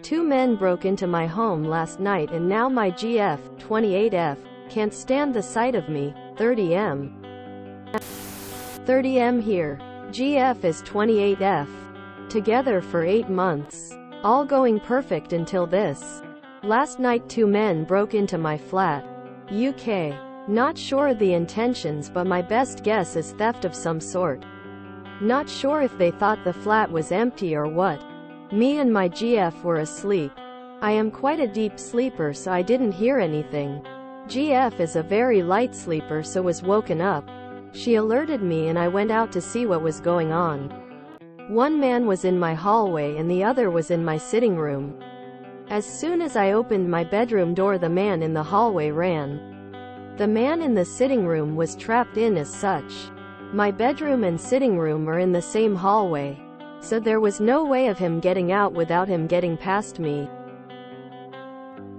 Two men broke into my home last night and now my GF, 28F, can't stand the sight of me, 30M. 30M here. GF is 28F. Together for 8 months. All going perfect until this. Last night two men broke into my flat. UK. Not sure the intentions, but my best guess is theft of some sort. Not sure if they thought the flat was empty or what. Me and my GF were asleep. I am quite a deep sleeper, so I didn't hear anything. GF is a very light sleeper, so was woken up. She alerted me and I went out to see what was going on. One man was in my hallway and the other was in my sitting room. As soon as I opened my bedroom door, the man in the hallway ran. The man in the sitting room was trapped in as such. My bedroom and sitting room are in the same hallway, so there was no way of him getting out without him getting past me.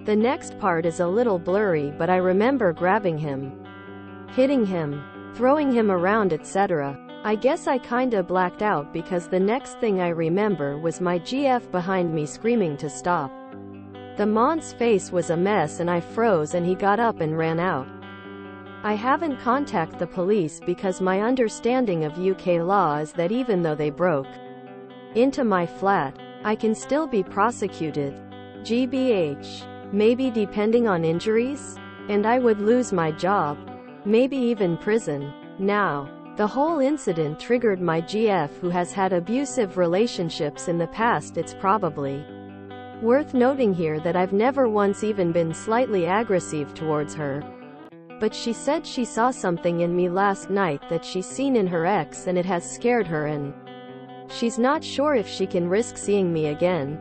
The next part is a little blurry, but I remember grabbing him, hitting him, throwing him around, etc. I guess I kinda blacked out because the next thing I remember was my GF behind me screaming to stop. The man's face was a mess and I froze and he got up and ran out. I haven't contacted the police because my understanding of UK law is that even though they broke into my flat, I can still be prosecuted. GBH. Maybe depending on injuries? And I would lose my job. Maybe even prison. Now, the whole incident triggered my GF, who has had abusive relationships in the past. It's probably worth noting here that I've never once even been slightly aggressive towards her. But she said she saw something in me last night that she's seen in her ex and it has scared her, and she's not sure if she can risk seeing me again.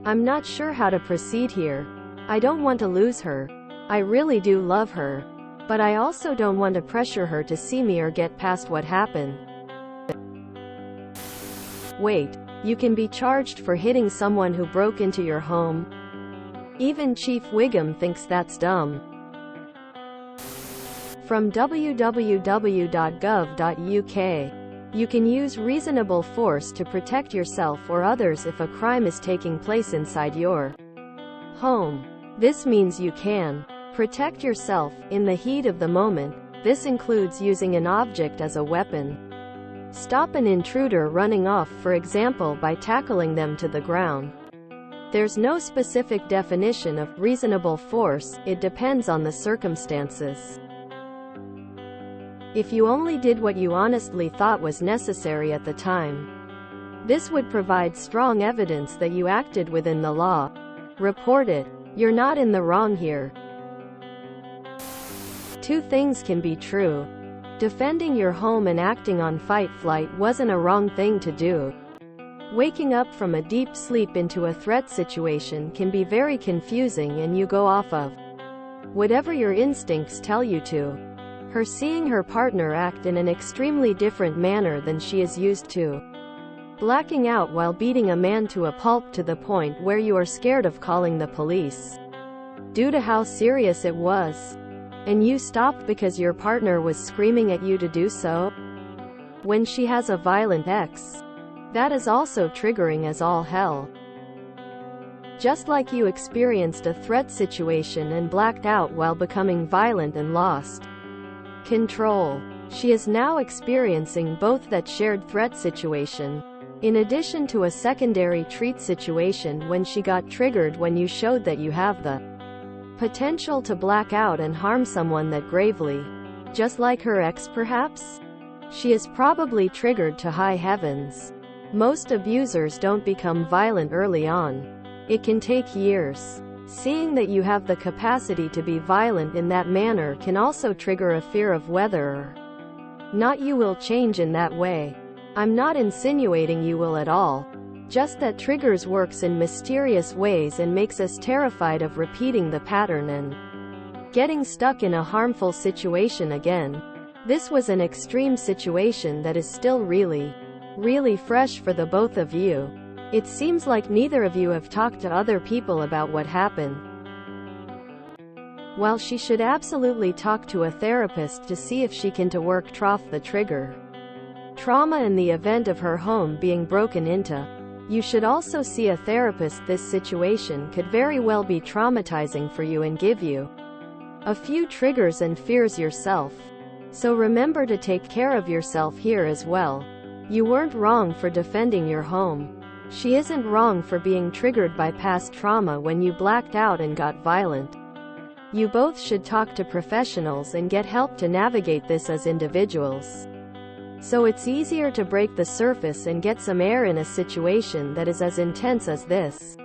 I'm not sure how to proceed here. I don't want to lose her. I really do love her. But I also don't want to pressure her to see me or get past what happened. Wait, you can be charged for hitting someone who broke into your home? Even Chief Wiggum thinks that's dumb. From www.gov.uk. You can use reasonable force to protect yourself or others if a crime is taking place inside your home. This means you can protect yourself in the heat of the moment. This includes using an object as a weapon. Stop an intruder running off, for example, by tackling them to the ground. There's no specific definition of reasonable force, it depends on the circumstances. If you only did what you honestly thought was necessary at the time, this would provide strong evidence that you acted within the law. Report it. You're not in the wrong here. Two things can be true. Defending your home and acting on fight-flight wasn't a wrong thing to do. Waking up from a deep sleep into a threat situation can be very confusing, and you go off of whatever your instincts tell you to. Her seeing her partner act in an extremely different manner than she is used to. Blacking out while beating a man to a pulp to the point where you are scared of calling the police due to how serious it was. And you stopped because your partner was screaming at you to do so. When she has a violent ex, that is also triggering as all hell. Just like you experienced a threat situation and blacked out while becoming violent and lost control. She is now experiencing both that shared threat situation, in addition to a secondary treat situation when she got triggered when you showed that you have the potential to black out and harm someone that gravely. Just like her ex perhaps? She is probably triggered to high heavens. Most abusers don't become violent early on. It can take years. Seeing that you have the capacity to be violent in that manner can also trigger a fear of whether or not you will change in that way. I'm not insinuating you will at all. Just that triggers works in mysterious ways and makes us terrified of repeating the pattern and getting stuck in a harmful situation again. This was an extreme situation that is still really fresh for the both of you. It seems like neither of you have talked to other people about what happened. While she should absolutely talk to a therapist to see if she can work off the trigger trauma in the event of her home being broken into. You should also see a therapist. This situation could very well be traumatizing for you and give you a few triggers and fears yourself. So remember to take care of yourself here as well. You weren't wrong for defending your home. She isn't wrong for being triggered by past trauma when you blacked out and got violent. You both should talk to professionals and get help to navigate this as individuals. So it's easier to break the surface and get some air in a situation that is as intense as this.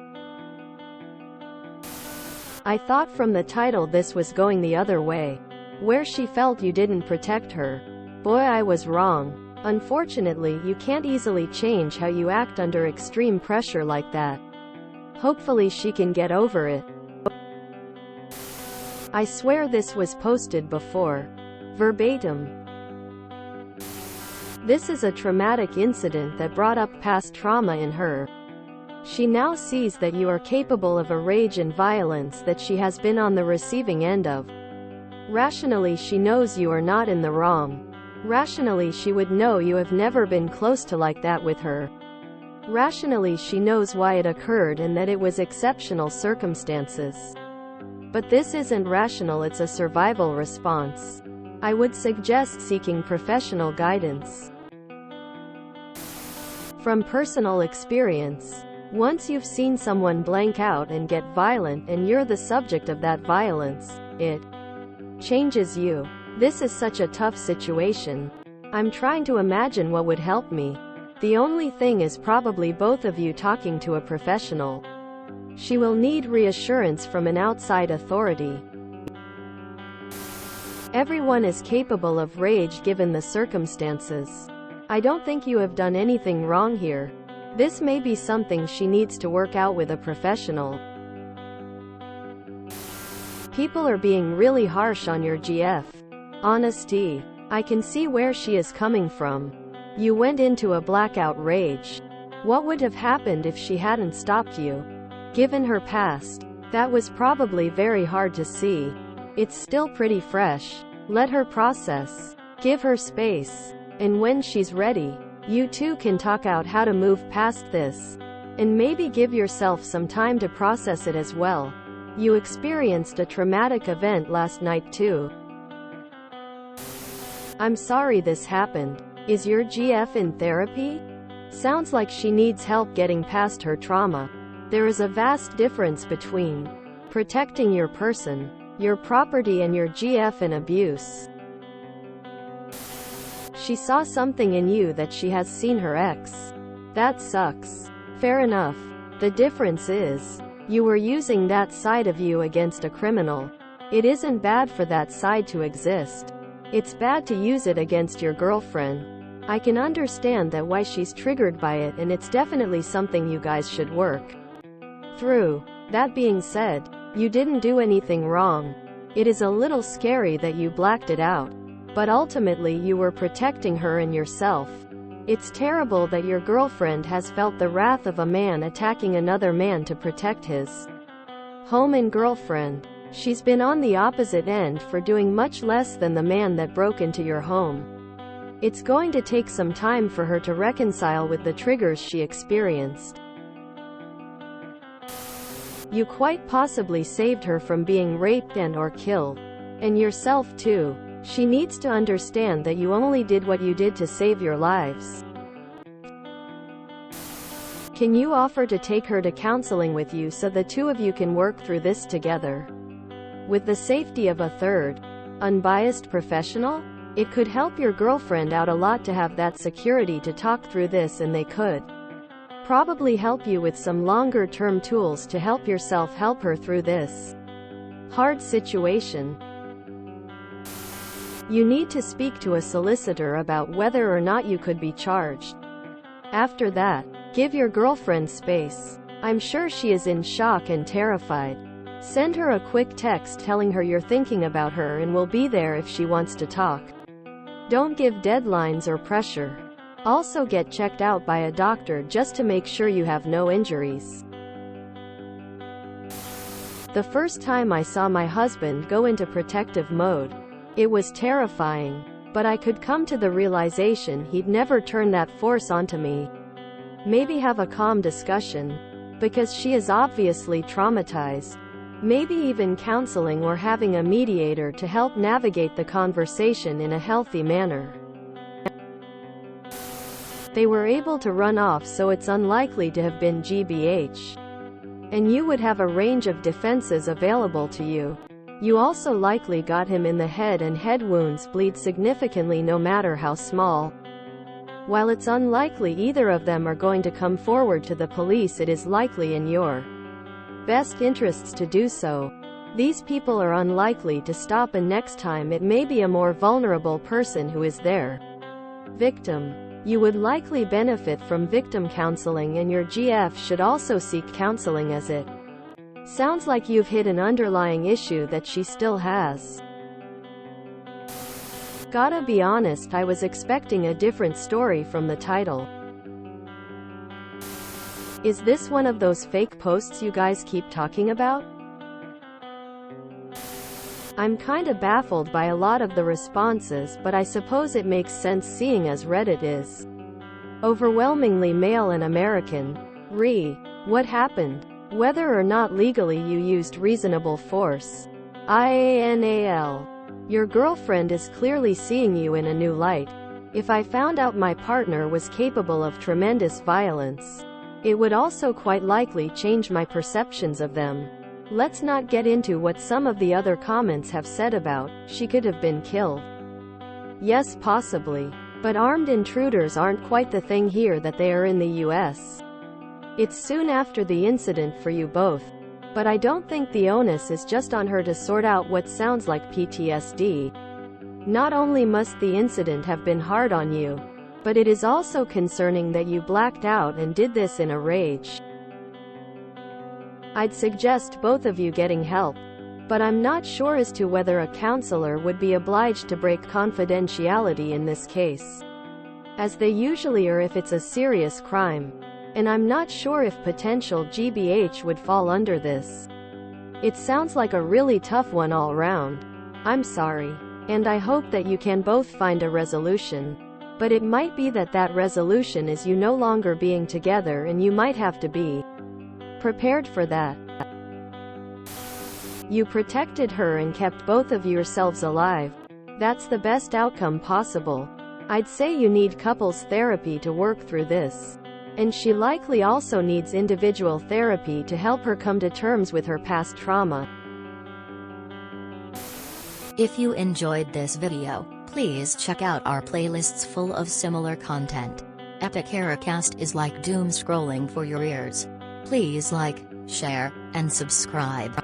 I thought from the title this was going the other way, where she felt you didn't protect her. Boy, I was wrong. Unfortunately, you can't easily change how you act under extreme pressure like that. Hopefully she can get over it. I swear this was posted before. Verbatim. This is a traumatic incident that brought up past trauma in her. She now sees that you are capable of a rage and violence that she has been on the receiving end of. Rationally, she knows you are not in the wrong. Rationally, she would know you have never been close to like that with her. Rationally, she knows why it occurred and that it was exceptional circumstances. But this isn't rational, it's a survival response. I would suggest seeking professional guidance. From personal experience, once you've seen someone blank out and get violent and you're the subject of that violence, it changes you. This is such a tough situation. I'm trying to imagine what would help me. The only thing is probably both of you talking to a professional. She will need reassurance from an outside authority. Everyone is capable of rage given the circumstances. I don't think you have done anything wrong here. This may be something she needs to work out with a professional. People are being really harsh on your GF. Honesty. I can see where she is coming from. You went into a blackout rage. What would have happened if she hadn't stopped you? Given her past, that was probably very hard to see. It's still pretty fresh. Let her process. Give her space. And when she's ready, you two can talk out how to move past this. And maybe give yourself some time to process it as well. You experienced a traumatic event last night too. I'm sorry this happened. Is your GF in therapy? Sounds like she needs help getting past her trauma. There is a vast difference between protecting your person, your property, and your GF in abuse. She saw something in you that she has seen her ex. That sucks. Fair enough. The difference is, you were using that side of you against a criminal. It isn't bad for that side to exist. It's bad to use it against your girlfriend. I can understand that why she's triggered by it, and it's definitely something you guys should work through. That being said, you didn't do anything wrong. It is a little scary that you blacked it out. But ultimately you were protecting her and yourself. It's terrible that your girlfriend has felt the wrath of a man attacking another man to protect his home and girlfriend. She's been on the opposite end for doing much less than the man that broke into your home. It's going to take some time for her to reconcile with the triggers she experienced. You quite possibly saved her from being raped and/or killed. And yourself too. She needs to understand that you only did what you did to save your lives. Can you offer to take her to counseling with you so the two of you can work through this together? With the safety of a third, unbiased professional? It could help your girlfriend out a lot to have that security to talk through this, and they could probably help you with some longer-term tools to help yourself help her through this hard situation. You need to speak to a solicitor about whether or not you could be charged. After that, give your girlfriend space. I'm sure she is in shock and terrified. Send her a quick text telling her you're thinking about her and will be there if she wants to talk. Don't give deadlines or pressure. Also get checked out by a doctor just to make sure you have no injuries. The first time I saw my husband go into protective mode, it was terrifying, but I could come to the realization he'd never turn that force onto me. Maybe have a calm discussion, because she is obviously traumatized. Maybe even counseling or having a mediator to help navigate the conversation in a healthy manner. They were able to run off, so it's unlikely to have been GBH. And you would have a range of defenses available to you. You also likely got him in the head, and head wounds bleed significantly no matter how small. While it's unlikely either of them are going to come forward to the police, it is likely in your best interests to do so. These people are unlikely to stop, and next time it may be a more vulnerable person who is there. Victim. You would likely benefit from victim counseling, and your GF should also seek counseling, as it sounds like you've hit an underlying issue that she still has. Gotta be honest, I was expecting a different story from the title. Is this one of those fake posts you guys keep talking about? I'm kinda baffled by a lot of the responses, but I suppose it makes sense seeing as Reddit is overwhelmingly male and American. What happened? Whether or not legally you used reasonable force. IANAL. Your girlfriend is clearly seeing you in a new light. If I found out my partner was capable of tremendous violence, it would also quite likely change my perceptions of them. Let's not get into what some of the other comments have said about, she could have been killed. Yes, possibly. But armed intruders aren't quite the thing here that they are in the US. It's soon after the incident for you both. But I don't think the onus is just on her to sort out what sounds like PTSD. Not only must the incident have been hard on you, but it is also concerning that you blacked out and did this in a rage. I'd suggest both of you getting help, but I'm not sure as to whether a counselor would be obliged to break confidentiality in this case, as they usually are if it's a serious crime. And I'm not sure if potential GBH would fall under this. It sounds like a really tough one all round. I'm sorry. And I hope that you can both find a resolution. But it might be that that resolution is you no longer being together, and you might have to be prepared for that. You protected her and kept both of yourselves alive. That's the best outcome possible. I'd say you need couples therapy to work through this. And she likely also needs individual therapy to help her come to terms with her past trauma. If you enjoyed this video, please check out our playlists full of similar content. Epic Eracast is like doom scrolling for your ears. Please like, share, and subscribe.